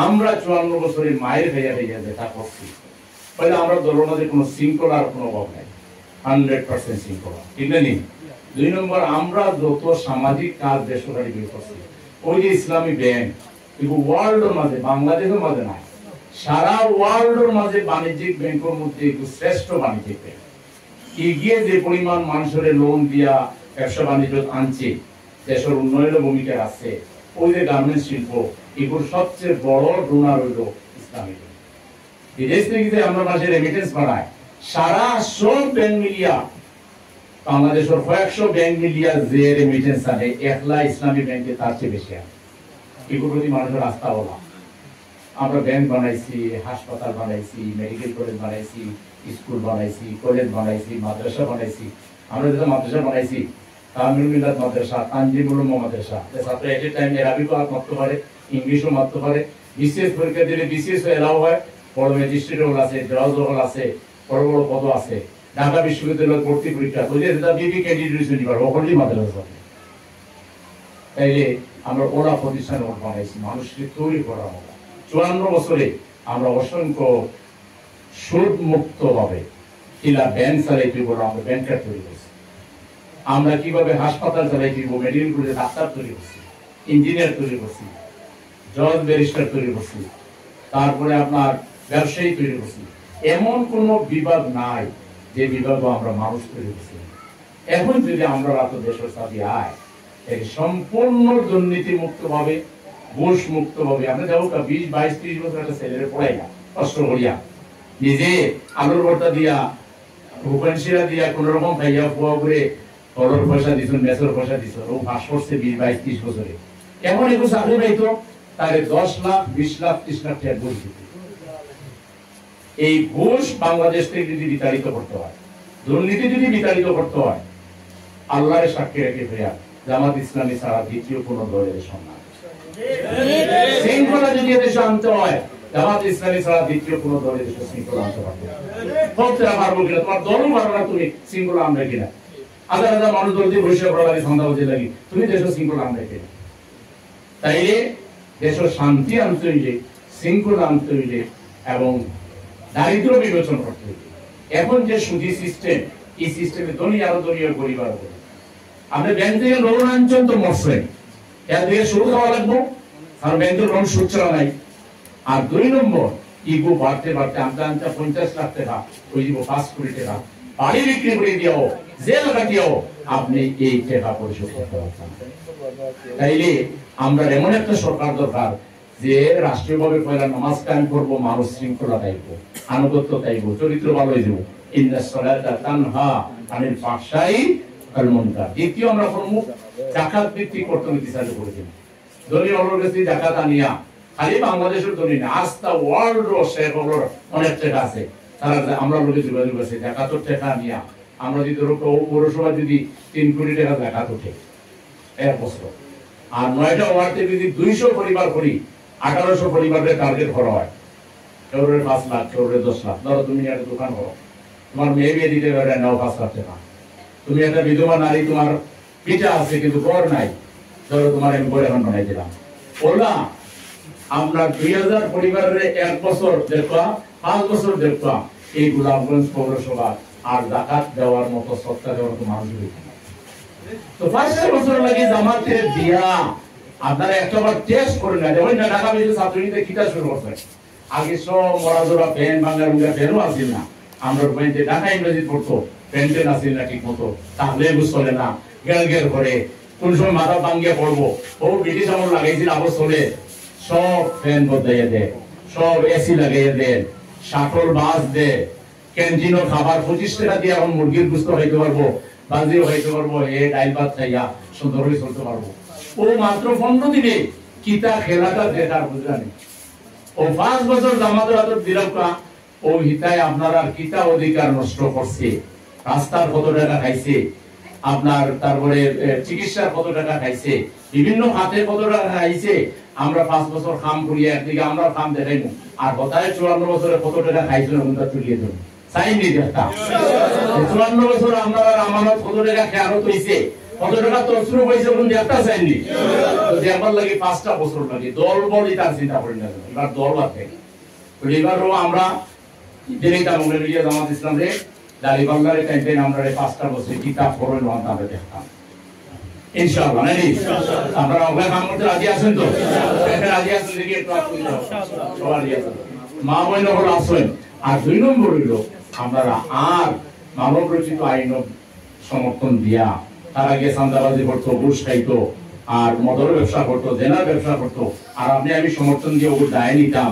আমরা 54 বছরের মায়ের ভাইয়া ভাইয়া যেটা করছি, তাহলে আমরা দলের মধ্যে কোনো শৃঙ্খলার কোনো অভাব নাই, 100% শৃঙ্খলা, ঠিক না? 2 নম্বর, আমরা যত সামাজিক কাজ বেসরকারি করছি, ওই যে ইসলামী ব্যাংক ওয়ার্ল্ডের মাঝে, বাংলাদেশের মাঝে নাই, সারা ওয়ার্ল্ডের মাঝে বাণিজ্যিক ব্যাংকের মধ্যে শ্রেষ্ঠ বাণিজ্যিক ব্যাংক। এগিয়ে যে পরিমাণ মানুষের লোন দিয়া ব্যবসা বাণিজ্য আনছে, দেশের উন্নয়নের ভূমিকা আছে, ওই যে গার্মেন্টস শিল্প, এগুলোর সবচেয়ে বড় ডোনার হইল ইসলামী ব্যাংক। বিদেশ থেকে যে আমরা মাসে রেমিটেন্স বাড়ায়, সারা সব ব্যাংক মিলিয়া বাংলাদেশের কয়েকশো ব্যাংক মিলিয়া যে রেমিটেন্স আনে, একলা ইসলামী ব্যাংকে তার চেয়ে বেশি আনে। এগুলোর প্রতি মানুষের আস্থা হলো। আমরা ব্যাংক বানাইছি, হাসপাতাল বানাইছি, মেডিকেল কলেজ বানাইছি, স্কুল বানাইছি, কলেজ বানাইছি, মাদ্রাসা বানাইছি। আমরা যেটা মাদ্রাসা বানাইছি, তামিল মিলাদ মাদ্রাসা, তানজিমুল উম্মাহ মাদ্রাসা, ছাত্র এট এ টাইম আরবিকও মারতে পারে, ইংলিশও মারতে পারে। বিসিএস পরীক্ষা দিলে বিসিএস এলাও হয়, বড় ম্যাজিস্ট্রেট হল আছে, জজ হল আছে, বড় বড় পদ আছে। ঢাকা বিশ্ববিদ্যালয় ভর্তি পরীক্ষা বিবি ক্যান্ডিডেট ওখানেই মাদ্রাসা। তাইলে আমরা ওরা প্রতিষ্ঠান বানাইছি মানুষকে তৈরি করার মতো। 54 বছরে আমরা অসংখ্য সুদ মুক্ত ভাবে কিলা ব্যাংক চালাইতে বলে আমরা ব্যাংকার তৈরি করছি। আমরা কিভাবে হাসপাতাল চালাইতে মেডিকেল কলেজে ডাক্তার তৈরি করছি, ইঞ্জিনিয়ার তৈরি করছি, জজ ব্যারিস্টার তৈরি করছি, তারপরে আপনার ব্যবসায়ী তৈরি করছি। এমন কোন বিভাগ নাই যে বিভাগ আমরা মানুষ তৈরি করছি। এখন যদি আমরা রাত দেশের সাথে আয়, সম্পূর্ণ দুর্নীতি মুক্ত ভাবে, ঘুষ মুক্ত ভাবে আমরা যাবো 20, 22, 30 বছর একটা ছেলের পড়াই না, কষ্ট করিয়া নিজে আলুর ভর্তা দিয়া, ভূপেনশিরা দিয়া, কোন রকম খাইয়া ফুয়া করে কলর পয়সা দিছ, মেসর পয়সা দিছ, ও পাস করছে 20, 22, 30 বছরে। এমন একটু চাকরি পাইতো, তাহলে 10 লাখ, 20 লাখ, 30 লাখ টাকা ঘুষ দিত। এই ঘুষ বাংলাদেশ থেকে যদি বিতাড়িত করতে হয়, দুর্নীতি যদি বিতাড়িত করতে হয়, আল্লাহর সাক্ষী রেখে ফেরা জামাত ইসলামী ছাড়া দ্বিতীয় কোন দলের সম্মান, শৃঙ্খলা যদি এদেশে আনতে হয়, জামাত ইসলামী ছাড়া দ্বিতীয় কোন দলের দেশে শৃঙ্খলা আনতে পারবে না। পারবো কিনা, তোমার দলও পারবে না, তুমি শৃঙ্খলা আনবে কিনা? হাজার হাজার মানুষ দল দিয়ে বসে পড়া লাগে, সন্ধ্যা বলতে লাগি, তুমি দেশের শৃঙ্খলা আনবে কিনা? তাইলে দেশের শান্তি আনতে হইলে, শৃঙ্খলা আনতে হইলে এবং দারিদ্র বিবেচন করতে হইলে, এখন যে সুদী সিস্টেম, এই সিস্টেমে ধনী আরো ধনী পরিবার হবে। আপনি ব্যাংক থেকে লোন আনছেন তো মরছেন, এর থেকে সুদ খাওয়া লাগবো, কারণ ব্যাংকের লোন সুদ ছাড়া নাই। আর 2 নম্বর, ইগো বাড়তে বাড়তে আনতে আনতে 50 লাখ টাকা, ওই দিব 5 কোটি টাকা বাড়ি বিক্রি করে দিও, জেল কাটিও, আপনি এই টাকা পরিশোধ করতে পারছেন। তাইলে আমরা এমন একটা সরকার দরকার যে রাষ্ট্রীয়ভাবে পয়লা নামাজ কায়েম করবো, মানুষ শৃঙ্খলা চাইবো, আনুগত্য চাইবো, চরিত্র ভালো হয়ে যাবো। ইন্নাস সালাতা তানহা আনিল ফাহশাই ওয়াল মুনকার। দ্বিতীয়, আমরা প্রমুখ যাকাত ভিত্তিক অর্থনীতি চালু করেছি। দলীয় অর্থনীতি যাকাত আনিয়া খালি বাংলাদেশের ধনী না, আস্থা ওয়ার্ল্ড শেখ হলোর অনেক টাকা আছে, তারা আমরা লোকে যোগাযোগ আছে যাকাতের টাকা নিয়া। আমরা যদি পৌরসভা যদি 3 কোটি টাকা যাকাত ওঠে এক বছর, আর 9টা ওয়ার্ডে যদি 200 পরিবার করি, 1800 পরিবারের টার্গেট করা হয়, কেউ 5 লাখ, কেউ 10 লাখ। ধরো তুমি একটা দোকান করো, তোমার মেয়ে বিয়ে দিতে পারে নাও 5 লাখ টাকা। তুমি একটা বিধবা নারী, তোমার পিতা আছে কিন্তু ঘর নাই, ধরো তোমার আমি ঘর এখন বানাই দিলাম, ওলা আপনার 2000 পরিবারের 1 বছর দেখলাম, 5 বছর দেখলাম এই গোলাপগঞ্জ পৌরসভা আর যাকাত দেওয়ার মতো সত্তা দেওয়ার মতো মানুষ তো 5 বছর লাগে জামাতে দিয়া। আপনারা একটাবার টেস্ট করে না, যেমন ঢাকা বিশ্ববিদ্যালয় ছাত্রীদের কিতা শুরু করছে, আগে সব মরাজোড়া প্যান বাংলা রুঙ্গা প্যানও আসিল না। আমরা ঢাকা ইংরেজি পড়তো, প্যান টেন আসিল না ঠিক মতো, তাহলে চলে না, গেল গেল করে কোন সময় মাথা ভাঙ্গিয়ে পড়বো। ও ব্রিটিশ আমল লাগাইছিল, আবার চলে সব ফ্যান বদলাইয়া দেয়, সব এসি লাগাইয়া দেয়, শাটল বাস দেয়, ক্যান্টিনও খাবার 25 টাকা দিয়ে এখন মুরগির গুস্ত খাইতে পারবো, বাজিও খাইতে পারবো, ডাইল ভাত খাইয়া সুন্দর হয়ে চলতে পারবো। ও মাত্র 15 দিনে কিতা খেলাটা দেখার বুঝলানি। ও 5 বছর জামাতের হাতে দিলকা, ও হিতায় আপনারা কিতা অধিকার নষ্ট করছে, রাস্তার কত টাকা খাইছে, আপনার তারপরে চিকিৎসার কত টাকা খাইছে, বিভিন্ন খাতে কত টাকা খাইছে। আমরা 5 বছর কাম করিয়া একদিকে আমরা কাম দেখাইবো, আর কথায় 54 বছরে কত টাকা খাইছিল ওটা তুলিয়ে দেবো। চাইনি দেখা 54 বছর আমরা আমানত কত টাকা খেয়ালত হয়েছে, কত টাকা তসরুপ হয়েছে কোন একটা চাইনি তো দেবার লাগে 5টা বছর লাগে দল বলি তার চিন্তা করি না এবার দল আছে তো এবারও আমরা দিনে তার মনে মিলিয়ে জামাত ইসলাম রে দাড়িপাল্লার ক্যাম্পেইন আমরা 5টা বছর কিতাব পড়ে নন আমরা দেখতাম ইনশাআল্লাহ নাকি আমরা ওখানে কাম করতে রাজি আছেন তো এখানে রাজি আছেন দেখি একটু হাত তুলে দাও সবাই রাজি আছেন মা বোন হলো আসেন আর 2 নম্বর হলো আমরা আর মানব রচিত আইন সমর্থন দিয়া তারা গিয়ে চাঁদাবাজি করতো ঘুষ খাইতো আর মদের ব্যবসা করতো জেনার ব্যবসা করতো আর আমি সমর্থন দিয়ে ওর দায় নিতাম